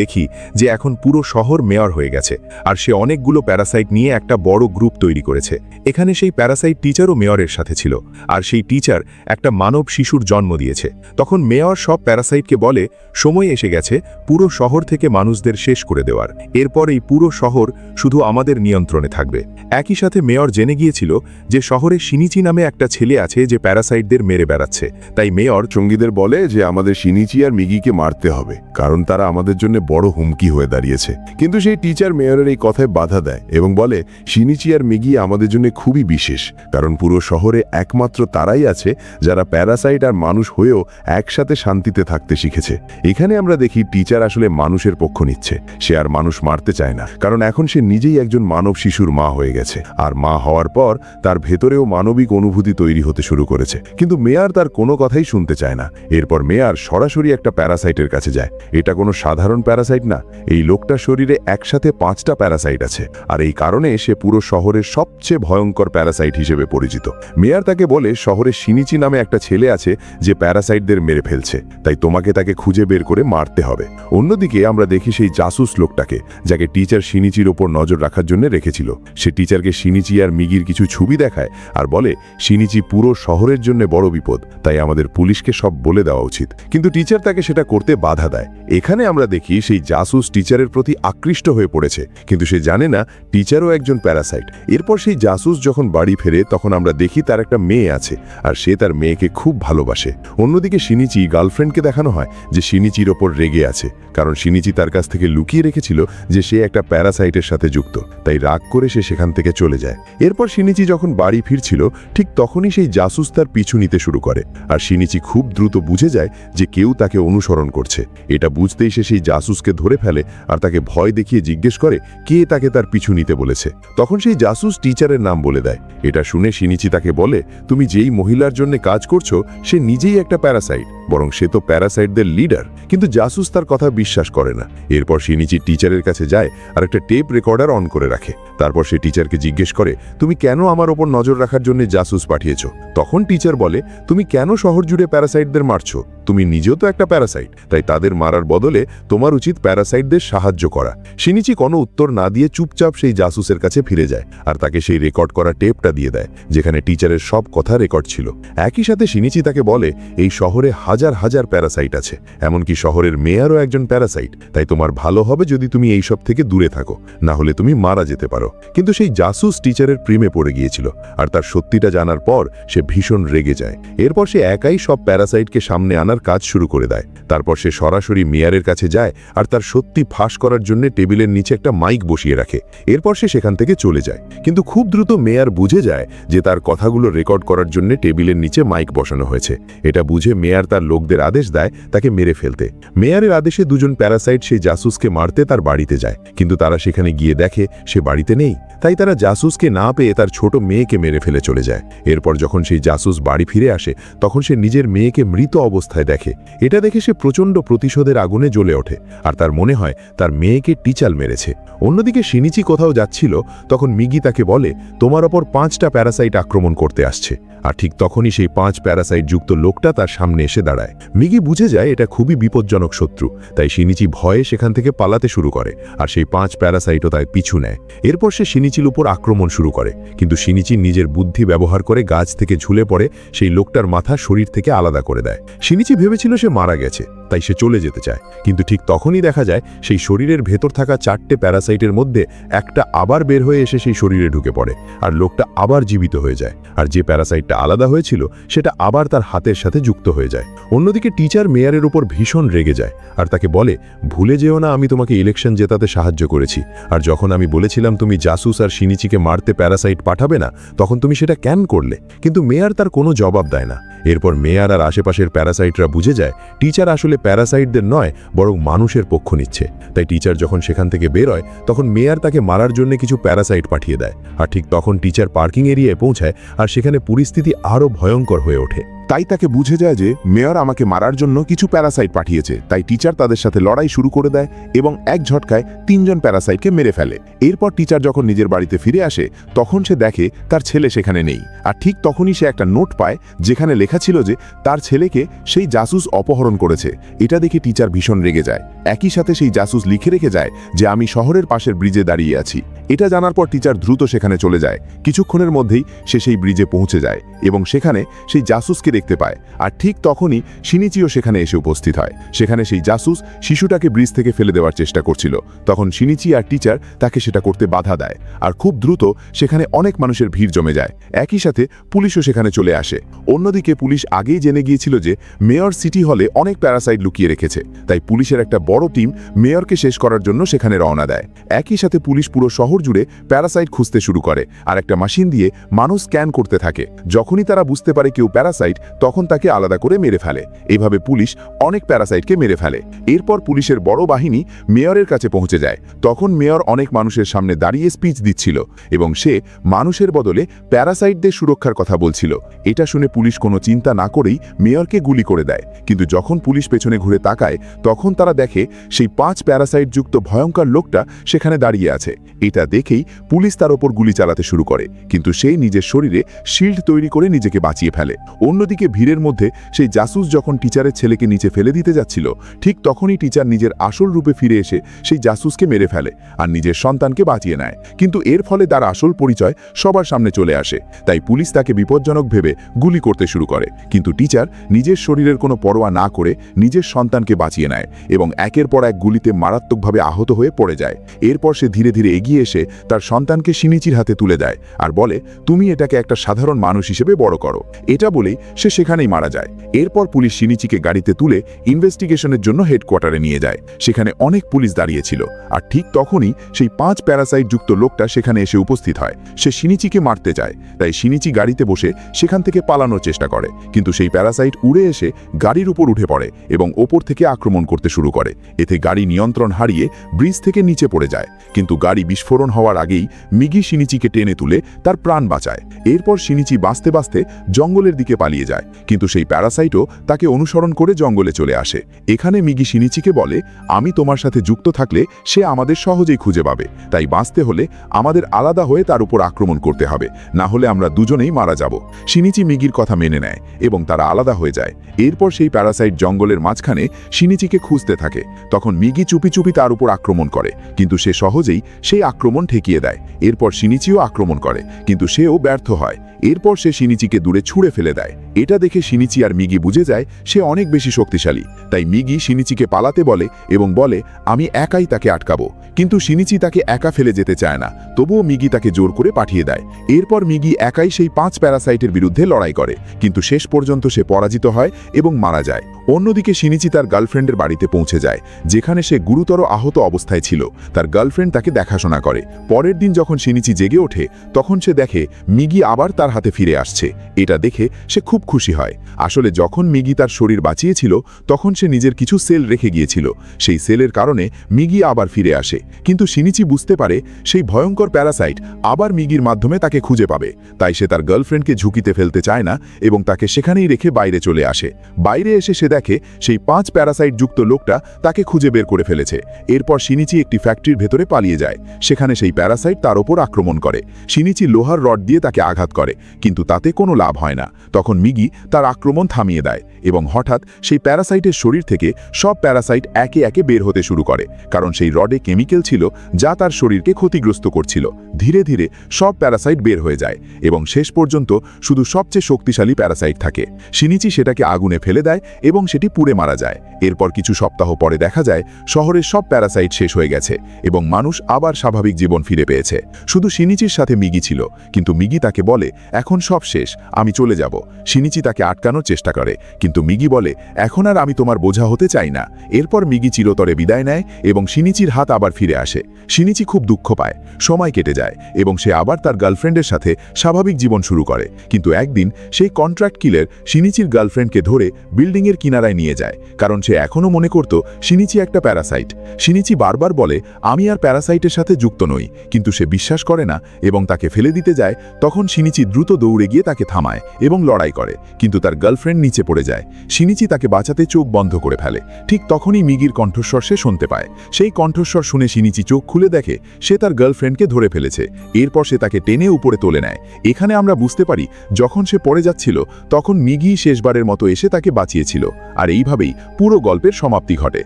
দেখি যে এখন পুরো শহর মেয়র হয়ে গেছে, আর সে অনেকগুলো প্যারাসাইট নিয়ে একটা বড় গ্রুপ তৈরি করেছে। এখানে সেই প্যারাসাইট টিচারও মেয়রের সাথে ছিল, আর সেই টিচার একটা মানব শিশুর জন্ম দিয়েছে। তখন মেয়র সব প্যারাসাইটকে বলে সময় এসে গেছে পুরো শহর থেকে মানুষদের শেষ করে দেওয়ার। এরপর এই পুরো শহর শুধু আমাদের নিয়ন্ত্রণে থাকবে। একই সাথে মেয়র জেনে গিয়েছিল যে শহরে শিনিচি নামে একটা ছেলে আছে যে প্যারাসাইটদের মেরে বেড়াচ্ছে। তাই মেয়র সঙ্গীদের বলে যে আমাদের শিনিচি আর মিগিকে মারতে হবে, কারণ তারা আমাদের জন্য বড় হুমকি হয়ে দাঁড়িয়েছে। কিন্তু সেই টিচার মেয়রের এই কথায় বাধা দেয় এবং বলে শিনিচি আর মিগি আমাদের জন্য খুবই বিশেষ, কারণ পুরো শহরে একমাত্র তারাই আছে যারা প্যারাসাইট আর মানুষ হয়েও একসাথে শান্তিতে থাকতে শিখেছে। এখানে আমরা দেখি টিচার আসলে মানুষের পক্ষ নিচ্ছে। সে আর মানুষ মারতে চায় না, কারণ এখন সে নিজেই একজন মানব শিশুর মা হয়ে গেছে, আর মা হওয়ার পর তার ভেতরেও মানবিক অনুভূতি তৈরি হতে শুরু করেছে। কিন্তু মেয়ার তার কোনো কথাই শুনতে চায় না। এরপর মেয়ার সরাসরি একটা প্যারাসাইটের কাছে যায়। এটা কোনো সাধারণ প্যারাসাইট না, এই লোকটার শরীরে একসাথে 5টা প্যারাসাইট আছে, আর এই কারণে সে পুরো শহরের সবচেয়ে ভয়ঙ্কর প্যারাসাইট হিসেবে পরিচিত। মেয়ার তাকে বলে শহরে শিনিচি নামে একটা ছেলে আছে যে প্যারাসাইটদের মেরে ফেলছে, তাই তোমাকে তাকে খুঁজে বের করে মারতে হবে। অন্যদিকে আমরা দেখি সেই জাসুস লোকটাকে, যাকে টিচার শিনিচির ওপর নজর রাখার জন্য রেখেছিল। সে টিচারকে শিনিচি আর মিগির কিছু ছবি দেখায় আর বলে শিনিচি পুরো শহরের জন্য বড় বিপদ, তাই আমাদের পুলিশকে সব বলে দেওয়া উচিত। কিন্তু টিচার তাকে সেটা করতে বাধা দেয়। এখানে আমরা দেখি সেই জাসুস টিচারের প্রতি আকৃষ্ট হয়ে পড়েছে, কিন্তু সে জানে না টিচারও একজন প্যারাসাইট। এরপর সেই জাসুস যখন বাড়ি ফেরে তখন আমরা দেখি তার একটা মেয়ে আছে, আর সে তার মেয়েকে খুব ভালোবাসে। অন্যদিকে শিনিচি গার্লফ্রেন্ডকে দেখানো হয় যে শিনিচির ওপর রেগে আছে, কারণ শিনিচি তার কাছ থেকে লুকিয়ে রেখেছিল যে সে একটা প্যারাসাইটের সাথে যুক্ত, তাই রাগ করে সে সেখান থেকে চলে যায়। এরপর শিনিচি যখন বাড়ি ফিরছিল ঠিক তখনই সেই জাসুস তার পিছু নিতে শুরু করে, আর শিনিচি খুব দ্রুত বুঝে যায় যে কেউ তাকে অনুসরণ করছে। এটা বুঝতেই সে সেই জাসুসকে ধরে ফেলে আর তাকে ভয় দেখিয়ে জিজ্ঞেস করে কে তাকে তার পিছু নিতে বলেছে। তখন সেই জাসুস টিচারের নাম বলে দেয়। এটা শুনে শিনিচি তাকে বলে তুমি যেই মহিলার জন্য কাজ করছো সে নিজেই একটা প্যারাসাইট, বরং সে তো প্যারাসাইটদের লিডার। কিন্তু জাসুস তার কথা বিশ্বাস করে না। এরপর শিনিচি টিচারের কাছে যায় আর একটা টেপ রেকর্ডার অন করে রাখে। তারপর সে টিচারকে জিজ্ঞেস করে তুমি কেন আমার ওপর নজর রাখার জন্য জাসুস পাঠিয়েছ। তখন টিচার বলে তুমি কেন শহর জুড়ে প্যারাসাইটদের মারছো, তুমি নিজেও তো একটা প্যারাসাইট, তাই তাদের মারার বদলে তোমার উচিত প্যারাসাইটদের সাহায্য করা। শিনিচি কোনো উত্তর না দিয়ে চুপচাপ সেই জাসুসের কাছে ফিরে যায় আর তাকে সেই রেকর্ড করা টেপটা দিয়ে দেয় যেখানে টিচারের সব কথা রেকর্ড ছিল। একই সাথে শিনিচি তাকে বলে এই শহরে হাজার হাজার প্যারাসাইট আছে, এমনকি শহরের মেয়রও একজন প্যারাসাইট, তাই তোমার ভালো হবে যদি তুমি এই সব থেকে দূরে থাকো, না হলে তুমি মারা যেতে পারো। কিন্তু সেই জাসুস টিচারের প্রেমে পড়ে গিয়েছিল, আর তার সত্যিটা জানার পর সে ভীষণ রেগে যায়। এরপর সে একাই সব প্যারাসাইটকে সামনে আনার কাজ শুরু করে দেয়। তারপর সে সরাসরি মেয়রের কাছে যায় আর তার সত্যি ফাঁস করার জন্য টেবিলের নিচে একটা মাইক বসিয়ে রাখে। এরপর সে সেখান থেকে চলে যায়, কিন্তু খুব দ্রুত মেয়র বুঝে যায় যে তার কথাগুলো রেকর্ড করার জন্য টেবিলের নিচে মাইক বসানো হয়েছে। এটা বুঝে মেয়র তার লোকদের আদেশ দেয় তাকে মেরে ফেলতে। মেয়রের আদেশে দুজন প্যারাসাইট সেই জাসুসকে মারতে তার বাড়িতে যায়, কিন্তু তারা সেখানে গিয়ে দেখে সে বাড়িতে নেই। তাই তারা জাসুসকে না পেয়ে তার ছোট মেয়েকে মেরে ফেলে চলে যায়। এরপর যখন সেই জাসুস বাড়ি ফিরে আসে তখন সে নিজের মেয়েকে মৃত অবস্থায় দেখে। এটা দেখে সে প্রচণ্ড প্রতিশোধের আগুনে জ্বলে ওঠে আর তার মনে হয় তার মেয়েকে টিচার মেরেছে। অন্যদিকে শিনিচি কোথাও যাচ্ছিল তখন মিগি তাকে বলে তোমার ওপর 5টা প্যারাসাইট আক্রমণ করতে আসছে, আর ঠিক তখনই সেই 5 প্যারাসাইট যুক্ত লোকটা তার সামনে এসে দাঁড়ায়। মিগি বুঝে যায় এটা খুবই বিপজ্জনক শত্রু, তাই শিনিচি ভয়ে সেখান থেকে পালাতে শুরু করে আর সেই 5 প্যারাসাইটও তার পিছু নেয়। এরপর সে শিনিচির উপর আক্রমণ শুরু করে, কিন্তু শিনিচি নিজের বুদ্ধি ব্যবহার করে গাছ থেকে ঝুলে পড়ে সেই লোকটার মাথা শরীর থেকে আলাদা করে দেয়। শিনিচি ভেবেছিল সে মারা গেছে, তাই সে চলে যেতে চায়, কিন্তু ঠিক তখনই দেখা যায় সেই শরীরের ভেতর থাকা 4টে প্যারাসাইটের মধ্যে একটা আবার বের হয়ে এসে সেই শরীরে ঢুকে পড়ে আর লোকটা আবার জীবিত হয়ে যায়, আর যে প্যারাসাইটটা আলাদা হয়েছিল সেটা আবার তার হাতের সাথে যুক্ত হয়ে যায়। অন্যদিকে টিচার মেয়রের উপর ভীষণ রেগে যায় আর তাকে বলে ভুলে যেও না আমি তোমাকে ইলেকশন জেতাতে সাহায্য করেছি। করেছি, আর যখন আমি বলেছিলাম তুমি জাসুস আর শিনিচিকে মারতে প্যারাসাইট পাঠাবে না, তখন তুমি সেটা কেন করলে? কিন্তু মেয়ার তার কোনো জবাব দেয় না। এরপর মেয়ার আর আশেপাশের প্যারাসাইটরা বুঝে যায় টিচার আসলে প্যারাসাইটদের নয়, বরং মানুষের পক্ষ নিচ্ছে। তাই টিচার যখন সেখান থেকে বের হয়, তখন মেয়ার তাকে মারার জন্য কিছু প্যারাসাইট পাঠিয়ে দেয়। আর ঠিক তখন টিচার পার্কিং এরিয়ায় পৌঁছায়, আর সেখানে পরিস্থিতি আরও ভয়ঙ্কর হয়ে ওঠে। তাই তাকে বুঝে যায় যে মেয়র আমাকে মারার জন্য কিছু প্যারাসাইট পাঠিয়েছে। তাই টিচার তাদের সাথে লড়াই শুরু করে দেয় এবং এক ঝটকায় 3 জন প্যারাসাইটকে মেরে ফেলে। এরপর টিচার যখন নিজের বাড়িতে ফিরে আসে, তখন সে দেখে তার ছেলে সেখানে নেই। আর ঠিক তখনই সে একটা নোট পায়, যেখানে লেখা ছিল যে তার ছেলেকে সেই জাসুস অপহরণ করেছে। এটা দেখে টিচার ভীষণ রেগে যায়। একই সাথে সেই জাসুস লিখে রেখে যায় যে আমি শহরের পাশের ব্রিজে দাঁড়িয়ে আছি। এটা জানার পর টিচার দ্রুত সেখানে চলে যায়। কিছুক্ষণের মধ্যেই সে সেই ব্রিজে পৌঁছে যায় এবং সেখানে সেই জাসুসকে দেখতে পায়। আর ঠিক তখনই শিনিচিও সেখানে এসে উপস্থিত হয়। সেখানে সেই জাসুস শিশুটাকে ব্রিজ থেকে ফেলে দেওয়ার চেষ্টা করছিল। তখন শিনিচি আর টিচার তাকে সেটা করতে বাধা দেয়। আর খুব দ্রুত সেখানে অনেক মানুষের ভিড় জমে যায়। একই সাথে পুলিশও সেখানে চলে আসে। অন্যদিকে পুলিশ আগেই জেনে গিয়েছিল যে মেয়র সিটি হলে অনেক প্যারাসাইট লুকিয়ে রেখেছে। তাই পুলিশের একটা বড় টিম মেয়রকে শেষ করার জন্য সেখানে রওনা দেয়। একই সাথে পুলিশ পুরো শহর জুড়ে প্যারাসাইট খুঁজতে শুরু করে আর একটা মেশিন দিয়ে মানুষ স্ক্যান করতে থাকে। যখনই তারা বুঝতে পারে কেউ প্যারাসাইট, তখন তাকে আলাদা করে মেরে ফেলে। এইভাবে পুলিশ অনেক প্যারাসাইটকে মেরে ফেলে। এরপর পুলিশের বড় বাহিনী মেয়রের কাছে পৌঁছে যায়। তখন মেয়র অনেক মানুষের সামনে দাঁড়িয়ে স্পিচ দিচ্ছিল এবং সে মানুষের বদলে প্যারাসাইটদের সুরক্ষার কথা বলছিল। এটা শুনে পুলিশ কোনো চিন্তা না করেই মেয়রকে গুলি করে দেয়। কিন্তু যখন পুলিশ পেছনে ঘুরে তাকায়, তখন তারা দেখে সেই 5 প্যারাসাইট যুক্ত ভয়ঙ্কর লোকটা সেখানে দাঁড়িয়ে আছে। এটা দেখেই পুলিশ তার ওপর গুলি চালাতে শুরু করে, কিন্তু সেই নিজের শরীরে শিল্ড তৈরি করে নিজেকে বাঁচিয়ে ফেলে। অন্যদিকে ভিড়ের মধ্যে সেই জাসুস যখন টিচারের ছেলেকে নিচে ফেলে দিতে যাচ্ছিল, ঠিক তখনই টিচার নিজের আসল রূপে ফিরে এসে সেই জাসুসকে মেরে ফেলে আর নিজের সন্তানকে বাঁচিয়ে নেয়। কিন্তু এর ফলে তার আসল পরিচয় সবার সামনে চলে আসে। তাই পুলিশ তাকে বিপজ্জনক ভেবে গুলি করতে শুরু করে, কিন্তু টিচার নিজের শরীরের কোনো পরোয়া না করে নিজের সন্তানকে বাঁচিয়ে নেয় এবং একের পর এক গুলিতে মারাত্মকভাবে আহত হয়ে পড়ে যায়। এরপর সে ধীরে ধীরে এগিয়ে এসে তার সন্তানকে শিনিচির হাতে তুলে দেয় আর বলে, তুমি এটাকে একটা সাধারণ মানুষ হিসেবে বড় করো। এটা বলেই সে সেখানেই মারা যায়। এরপর পুলিশ শিনিচিকে গাড়িতে তুলে ইনভেস্টিগেশনের জন্য হেডকোয়ার্টারে নিয়ে যায়। সেখানে অনেক পুলিশ দাঁড়িয়েছিল। আর ঠিক তখনই সেই 5 প্যারাসাইট যুক্ত লোকটা সেখানে এসে উপস্থিত হয়। সে শিনিচিকে মারতে চায়, তাই শিনিচি গাড়িতে বসে সেখান থেকে পালানোর চেষ্টা করে। কিন্তু সেই প্যারাসাইট উড়ে এসে গাড়ির উপর উঠে পড়ে এবং ওপর থেকে আক্রমণ করতে শুরু করে। এতে গাড়ি নিয়ন্ত্রণ হারিয়ে ব্রিজ থেকে নিচে পড়ে যায়। কিন্তু গাড়ি বিস্ফোরণ হওয়ার আগেই মিগি শিনিচিকে টেনে তুলে তার প্রাণ বাঁচায়। এরপর শিনিচি বাঁচতে বাঁচতে জঙ্গলের দিকে পালিয়ে যায়, কিন্তু সেই প্যারাসাইটও তাকে অনুসরণ করে জঙ্গলে চলে আসে। এখানে মিগি শিনিচিকে বলে, আমি তোমার সাথে যুক্ত থাকলে সে আমাদের সহজেই খুঁজে পাবে। তাই বাঁচতে হলে আমাদের আলাদা হয়ে তার উপর আক্রমণ করতে হবে, না হলে আমরা দুজনেই মারা যাব। শিনিচি মিগির কথা মেনে নেয় এবং তারা আলাদা হয়ে যায়। এরপর সেই প্যারাসাইট জঙ্গলের মাঝখানে শিনিচিকে খুঁজতে থাকে। তখন মিগি চুপি চুপি তার উপর আক্রমণ করে, কিন্তু সে সহজেই সেই আক্রমণ ঠেকিয়ে দেয়। এরপর শিনিচিও আক্রমণ করে, কিন্তু সেও ব্যর্থ হয়। এরপর সে শিনিচিকে দূরে ছুঁড়ে ফেলে দেয়। এটা দেখে শিনিচি আর মিগি বুঝে যায় সে অনেক বেশি শক্তিশালী। তাই মিগি শিনিচিকে পালাতে বলে এবং বলে, আমি একাই তাকে আটকাবো। কিন্তু শিনিচি তাকে একা ফেলে যেতে চায় না, তবুও মিগি তাকে জোর করে পাঠিয়ে দেয়। এরপর মিগি একাই সেই 5 প্যারাসাইটের বিরুদ্ধে লড়াই করে, কিন্তু শেষ পর্যন্ত সে পরাজিত হয় এবং মারা যায়। অন্যদিকে শিনিচি তার গার্লফ্রেন্ডের বাড়িতে পৌঁছে যায়, যেখানে সে গুরুতর আহত অবস্থায় ছিল। তার গার্লফ্রেন্ড তাকে দেখাশোনা করে। পরের দিন যখন শিনিচি জেগে ওঠে, তখন সে দেখে মিগি আবার তার হাতে ফিরে আসছে। এটা দেখে সে খুব খুশি হয়। আসলে যখন মিগি তার শরীর বাঁচিয়েছিল, তখন সে নিজের কিছু সেল রেখে গিয়েছিল। সেই সেলের কারণে মিগি আবার ফিরে আসে। কিন্তু শিনিচি বুঝতে পারে সেই ভয়ঙ্কর প্যারাসাইট আবার মিগির মাধ্যমে তাকে খুঁজে পাবে। তাই সে তার গার্লফ্রেন্ডকে ঝুঁকিতে ফেলতে চায় না এবং তাকে সেখানেই রেখে বাইরে চলে আসে। বাইরে এসে সে দেখে সেই 5 প্যারাসাইট যুক্ত লোকটা তাকে খুঁজে বের করে ফেলেছে। এরপর শিনিচি একটি ফ্যাক্টরির ভেতরে পালিয়ে যায়। সেখানে সেই প্যারাসাইট তার ওপর আক্রমণ করে। শিনিচি লোহার রড দিয়ে তাকে আঘাত করে, কিন্তু তাতে কোনো লাভ হয় না। তখন মিগি তার আক্রমণ থামিয়ে দেয় এবং হঠাৎ সেই প্যারাসাইটের শরীর থেকে সব প্যারাসাইট একে একে বের হতে শুরু করে, কারণ সেই রডে কেমিক্যাল ছিল যা তার শরীরকে ক্ষতিগ্রস্ত করছিল। ধীরে ধীরে সব প্যারাসাইট বের হয়ে যায় এবং শেষ পর্যন্ত শুধু সবচেয়ে শক্তিশালী প্যারাসাইট থাকে। শিনিচি সেটাকে আগুনে ফেলে দেয় এবং সেটি পুড়ে মারা যায়। এরপর কিছু সপ্তাহ পরে দেখা যায় শহরের সব প্যারাসাইট শেষ হয়ে গেছে এবং মানুষ আবার স্বাভাবিক জীবন ফিরে পেয়েছে। শুধু শিনিচির সাথে মিগি ছিল, কিন্তু মিগি তাকে বলে, এখন সব শেষ, আমি চলে যাব। শিনিচি শিনিচি তাকে আটকানোর চেষ্টা করে, কিন্তু মিগি বলে, এখন আর আমি তোমার বোঝা হতে চাই না। এরপর মিগি চিরতরে বিদায় নেয় এবং শিনিচির হাত আবার ফিরে আসে। শিনিচি খুব দুঃখ পায়। সময় কেটে যায় এবং সে আবার তার গার্লফ্রেন্ডের সাথে স্বাভাবিক জীবন শুরু করে। কিন্তু একদিন সেই কন্ট্রাক্ট কিলার শিনিচির গার্লফ্রেন্ডকে ধরে বিল্ডিংয়ের কিনারায় নিয়ে যায়, কারণ সে এখনও মনে করত শিনিচি একটা প্যারাসাইট। শিনিচি বারবার বলে, আমি আর প্যারাসাইটের সাথে যুক্ত নই, কিন্তু সে বিশ্বাস করে না এবং তাকে ফেলে দিতে যায়। তখন শিনিচি দ্রুত দৌড়ে গিয়ে তাকে থামায় এবং লড়াই করে, কিন্তু তার গার্লফ্রেন্ড নিচে পড়ে যায়। শিনিচি তাকে বাঁচাতে চোখ বন্ধ করে ফেলে। ঠিক তখনই মিগির কণ্ঠস্বর সে শুনতে পায়। সেই কণ্ঠস্বর শুনে শিনিচি চোখ খুলে দেখে সে তার গার্লফ্রেন্ডকে ধরে ফেলেছে। এরপর সে তাকে টেনে উপরে তোলে নেয়। এখানে আমরা বুঝতে পারি, যখন সে পড়ে যাচ্ছিল তখন মিগি শেষবারের মতো এসে তাকে বাঁচিয়েছিল। আর এইভাবেই পুরো গল্পের সমাপ্তি ঘটে।